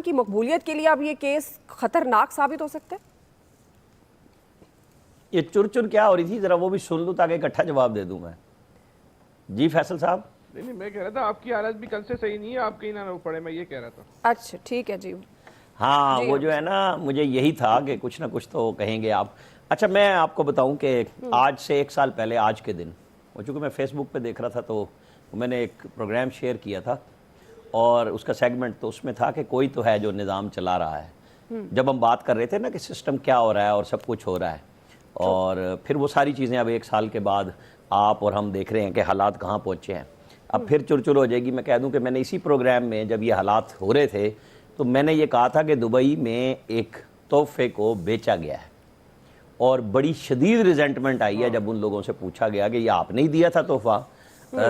کی مقبولیت کے لیے اب یہ کیس خطرناک ثابت ہو سکتا ہے؟ یہ چر کیا ہو رہی تھی ذرا وہ بھی سن لوں تاکہ اکٹھا جواب دے دوں میں. جی فیصل صاحب. نہیں میں کہہ رہا تھا آپ کی حالت بھی کل سے صحیح نہیں ہے, آپ کہیں نہ پڑے, میں یہ کہہ رہا تھا. اچھا ٹھیک ہے جی. ہاں وہ جو ہے نا مجھے یہی تھا کہ کچھ نہ کچھ تو کہیں گے آپ. اچھا میں آپ کو بتاؤں کہ آج سے 1 سال پہلے آج کے دن, وہ چونکہ میں فیس بک پہ دیکھ رہا تھا تو میں نے ایک پروگرام شیئر کیا تھا اور اس کا سیگمنٹ تو اس میں تھا کہ کوئی تو ہے جو نظام چلا رہا ہے. جب ہم بات کر رہے تھے نا کہ سسٹم کیا ہو رہا ہے اور سب کچھ ہو رہا ہے, اور پھر وہ ساری چیزیں اب 1 سال کے بعد آپ اور ہم دیکھ رہے ہیں کہ حالات کہاں پہنچے ہیں. اب پھر چر ہو جائے گی. میں کہہ دوں کہ میں نے اسی پروگرام میں جب یہ حالات ہو رہے تھے تو میں نے یہ کہا تھا کہ دبئی میں ایک تحفے کو بیچا گیا ہے اور بڑی شدید ریزنٹمنٹ آئی ہے جب ان لوگوں سے پوچھا گیا کہ یہ آپ نے ہی دیا تھا تحفہ.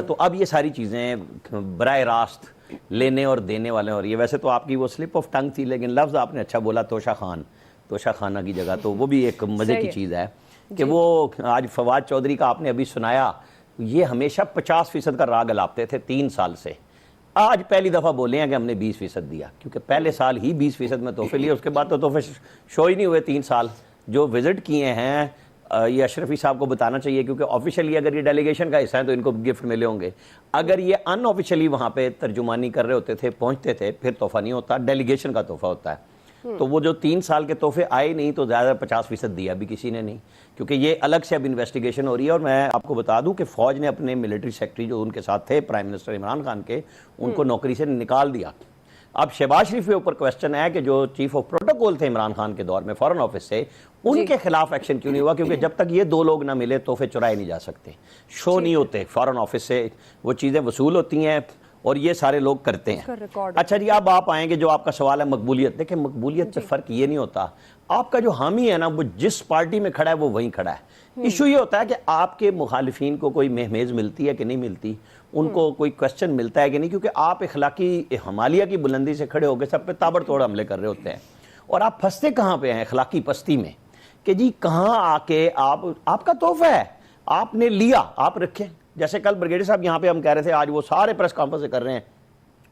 تو اب یہ ساری چیزیں براہ راست لینے اور دینے والے ہو رہی ہے. ویسے تو آپ کی وہ سلپ آف ٹنگ تھی لیکن لفظ آپ نے اچھا بولا, توشہ خان, توشہ خانہ کی جگہ, تو وہ بھی ایک مزے کی چیز ہے کہ وہ آج فواد چودھری کا آپ نے ابھی سنایا, یہ ہمیشہ 50% کا راگ الاپتے تھے 3 سال سے. آج پہلی دفعہ بولے ہیں کہ ہم نے 20% دیا, کیونکہ پہلے سال ہی 20% میں تحفے لیے, اس کے بعد تو تحفے شو ہی نہیں ہوئے 3 سال. جو وزٹ کیے ہیں یہ اشرفی صاحب کو بتانا چاہیے, کیونکہ آفیشلی اگر یہ ڈیلیگیشن کا حصہ ہے تو ان کو گفٹ ملے ہوں گے. اگر یہ ان آفیشلی وہاں پہ ترجمانی کر رہے ہوتے تھے, پہنچتے تھے, پھر تحفہ نہیں ہوتا, ڈیلیگیشن کا تحفہ ہوتا ہے. تو وہ جو 3 سال کے تحفے آئے نہیں تو زیادہ 50% دیا بھی کسی نے نہیں, کیونکہ یہ الگ سے اب انویسٹیگیشن ہو رہی ہے. اور میں آپ کو بتا دوں کہ فوج نے اپنے ملٹری سیکٹری جو ان کے ساتھ تھے پرائم منسٹر عمران خان کے, ان کو نوکری سے نکال دیا. اب شہباز شریف کے اوپر کویسچن ہے کہ جو چیف آف پروٹوکول تھے عمران خان کے دور میں فارن آفس سے, ان کے خلاف ایکشن کیوں نہیں ہوا؟ کیونکہ جب تک یہ 2 لوگ نہ ملے تحفے چرائے نہیں جا سکتے, شو نہیں ہوتے فارن آفس سے, وہ چیزیں وصول ہوتی ہیں اور یہ سارے لوگ کرتے ہیں. اچھا جی اب آپ آئیں گے جو آپ کا سوال ہے مقبولیت. دیکھیں مقبولیت سے فرق یہ نہیں ہوتا, آپ کا جو حامی ہے نا وہ جس پارٹی میں کھڑا ہے وہ وہیں کھڑا ہے. ایشو یہ ہوتا ہے کہ آپ کے مخالفین کو کوئی مہمیز ملتی ہے کہ نہیں ملتی, ان کو کوئی کویسچن ملتا ہے کہ نہیں, کیونکہ آپ اخلاقی ہمالیہ کی بلندی سے کھڑے ہو کے سب پہ تابڑ توڑ حملے کر رہے ہوتے ہیں. اور آپ پھنستے کہاں پہ ہیں؟ اخلاقی پستی میں, کہ جی کہاں آ کے آپ کا تحفہ ہے, آپ نے لیا, آپ رکھیں. جیسے کل بریگیڈیئر صاحب یہاں پہ ہم کہہ رہے تھے, آج وہ سارے پریس کانفرنس کر رہے ہیں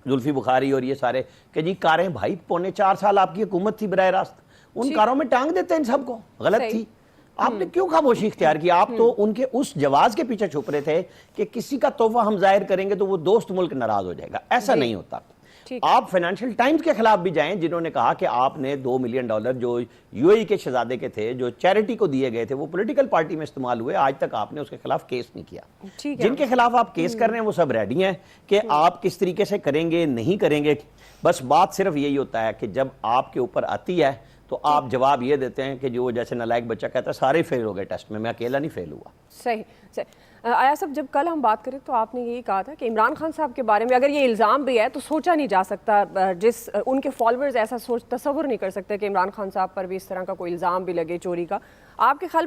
زلفی بخاری اور یہ سارے, کہ جی کاریں بھائی 3.25 سال آپ کی حکومت تھی براہ راست, ان کاروں میں ٹانگ دیتے ہیں سب کو, غلط تھی. آپ نے کیوں خاموشی اختیار کی؟ آپ تو ان کے اس جواز کے پیچھے چھپ رہے تھے کہ کسی کا تحفہ ہم ظاہر کریں گے تو وہ دوست ملک ناراض ہو جائے گا. ایسا نہیں ہوتا. آپ فائنینشیل ٹائمز کے خلاف بھی جائیں جنہوں نے کہا کہ آپ نے $2 ملین جو یو اے ای کے شہزادے کے تھے, جو چیریٹی کو دیے گئے تھے, وہ پولیٹیکل پارٹی میں استعمال ہوئے, آج تک آپ نے اس کے خلاف کیس نہیں کیا. جن کے خلاف آپ کیس کر رہے ہیں وہ سب ریڈی ہیں کہ آپ کس طریقے سے کریں گے, نہیں کریں گے. بس بات صرف یہی ہوتا ہے کہ جب آپ کے اوپر آتی ہے تو آپ جواب یہ دیتے ہیں کہ جو جیسے نالائق بچہ کہتا ہے سارے فیل ہو گئے ٹیسٹ میں اکیلا نہیں فیل ہوا. صحیح. آیا صاحب جب کل ہم بات کریں تو آپ نے یہی کہا تھا کہ عمران خان صاحب کے بارے میں اگر یہ الزام بھی ہے تو سوچا نہیں جا سکتا, جس ان کے فالوورز ایسا تصور نہیں کر سکتے کہ عمران خان صاحب پر بھی اس طرح کا کوئی الزام بھی لگے چوری کا. آپ کے خیال میں